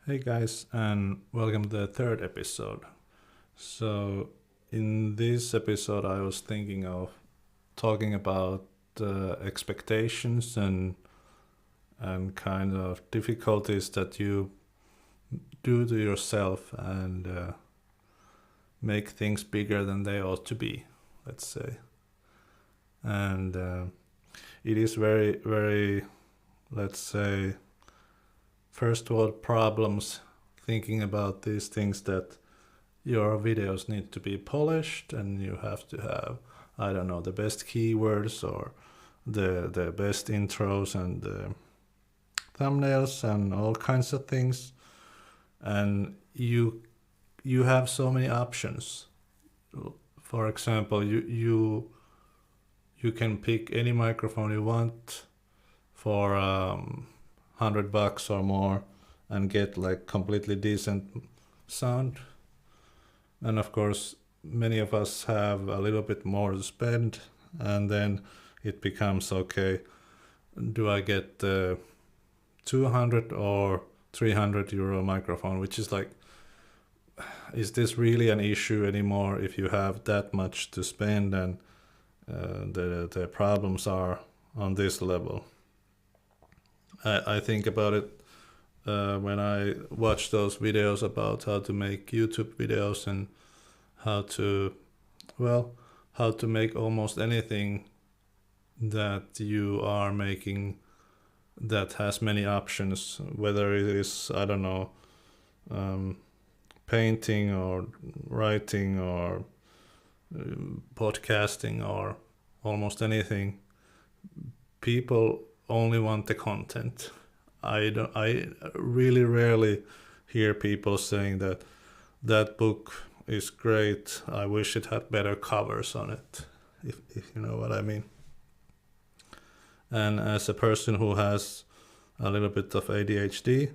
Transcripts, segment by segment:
Hey guys, and welcome to the third episode. So, in this episode, I was thinking of talking about expectations and kind of difficulties that you do to yourself and make things bigger than they ought to be, let's say. And it is very, let's say, first world problems thinking about these things that your videos need to be polished and you have to have, I don't know, the best keywords or the best intros and thumbnails and all kinds of things. And you have so many options. For example, you can pick any microphone you want for $100 or more and get like completely decent sound. And of course, many of us have a little bit more to spend, and then it becomes okay. Do I get the 200 or 300 euro microphone? Which is like, is this really an issue anymore if you have that much to spend and the problems are on this level? I think about it when I watch those videos about how to make YouTube videos and how to, well, how to make almost anything that you are making that has many options, whether it is, I don't know, painting or writing or podcasting or almost anything. People only want the content. I really rarely hear people saying that that book is great. I wish it had better covers on it, if you know what I mean. And as a person who has a little bit of ADHD,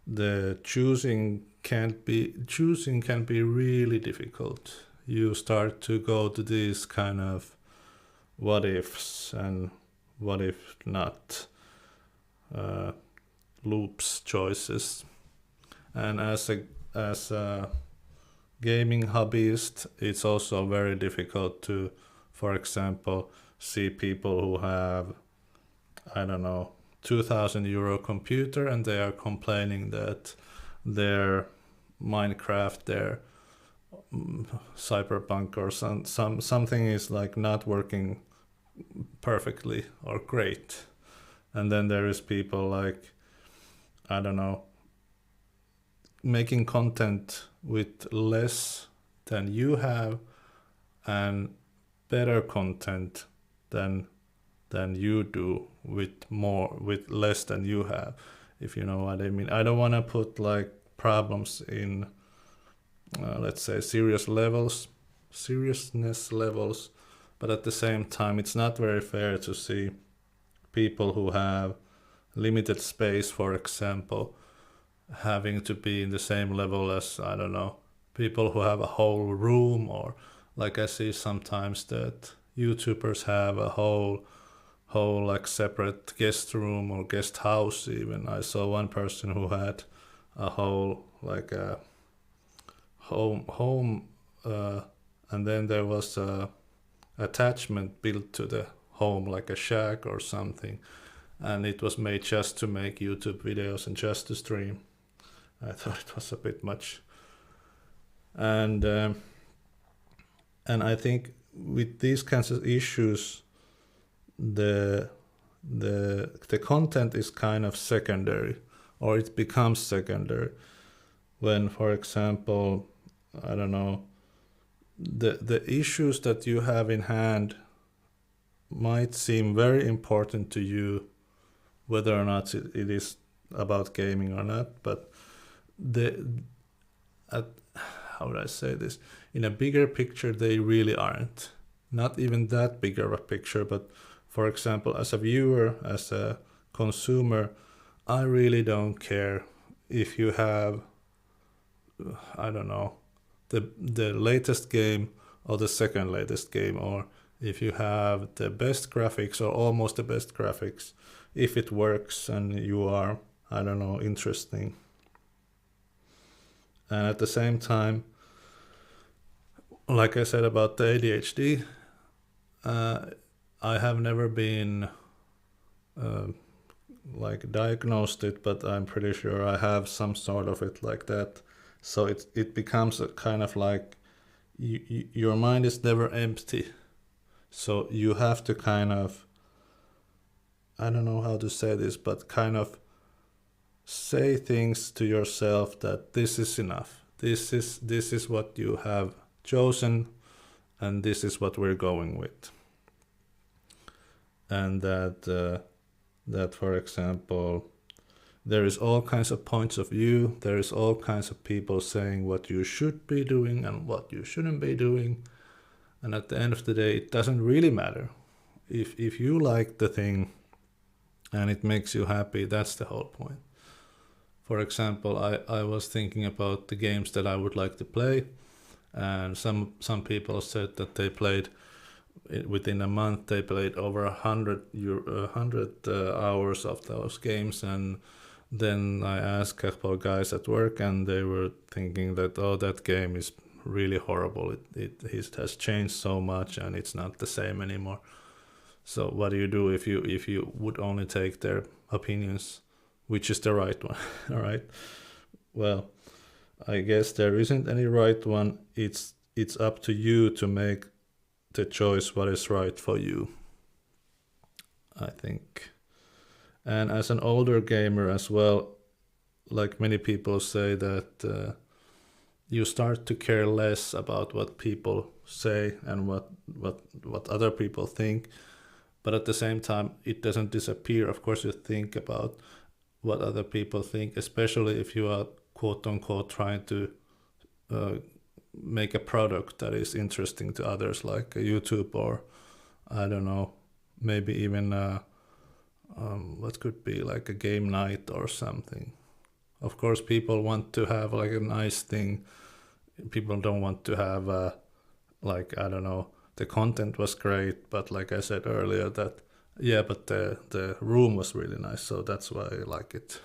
the choosing can be really difficult. You start to go to these kind of what ifs and what if not loops choices. And as a gaming hobbyist, it's also very difficult to, for example, see people who have, I don't know, 2,000 euro computer and they are complaining that their Minecraft, their Cyberpunk or something is like not working perfectly or great. And then there is people like, I don't know, making content with less than you have and better content than you do with less than you have, if you know what I mean. I don't want to put like problems in let's say seriousness levels, but at the same time it's not very fair to see people who have limited space, for example, having to be in the same level as, I don't know, people who have a whole room, or like I see sometimes that YouTubers have a whole like separate guest room or guest house even. I saw one person who had a whole like a home and then there was a attachment built to the home like a shack or something, and it was made just to make YouTube videos and just to stream. I thought it was a bit much. And I think with these kinds of issues, the content is kind of secondary, or it becomes secondary when, for example, I don't know, the issues that you have in hand might seem very important to you, whether or not it is about gaming or not, but at, how would I say this? In a bigger picture, they really aren't. Not even that big of a picture, but for example, as a viewer, as a consumer, I really don't care if you have, I don't know, the latest game or the second latest game, or if you have the best graphics or almost the best graphics, if it works and you are, I don't know, interesting. And at the same time, like I said about the ADHD, I have never been uh, like diagnosed it, but I'm pretty sure I have some sort of it like that. So it becomes a kind of like your mind is never empty. So you have to kind of, I don't know how to say this, but kind of say things to yourself that this is enough. This is what you have chosen, and this is what we're going with. And that for example, there is all kinds of points of view. There is all kinds of people saying what you should be doing and what you shouldn't be doing. And at the end of the day, it doesn't really matter. If you like the thing and it makes you happy, that's the whole point. For example, I was thinking about the games that I would like to play, and some people said that they played within a month. They played over 100 hours of those games, and then I asked a couple of guys at work, and they were thinking that, oh, that game is really horrible. It has changed so much, and it's not the same anymore. So what do you do if you would only take their opinions, which is the right one? All right. Well, I guess there isn't any right one. It's up to you to make the choice what is right for you, I think. And as an older gamer as well, like many people say that you start to care less about what people say and what other people think. But at the same time, it doesn't disappear. Of course, you think about what other people think, especially if you are quote unquote trying to make a product that is interesting to others, like a YouTube, or I don't know, maybe even what could be like a game night or something. Of course, people want to have like a nice thing. People don't want to have like, I don't know, the content was great, but like I said earlier, that yeah, but the room was really nice, so that's why I like it.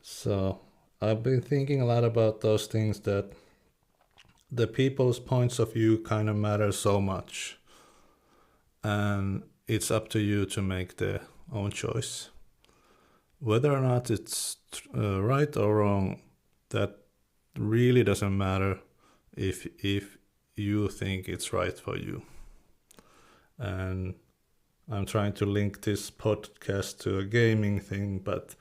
So I've been thinking a lot about those things, that the people's points of view kind of matter so much, and it's up to you to make the own choice. Whether or not it's right or wrong, that really doesn't matter if you think it's right for you. And I'm trying to link this podcast to a gaming thing, but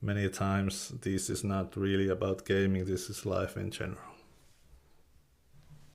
many times this is not really about gaming, this is life in general.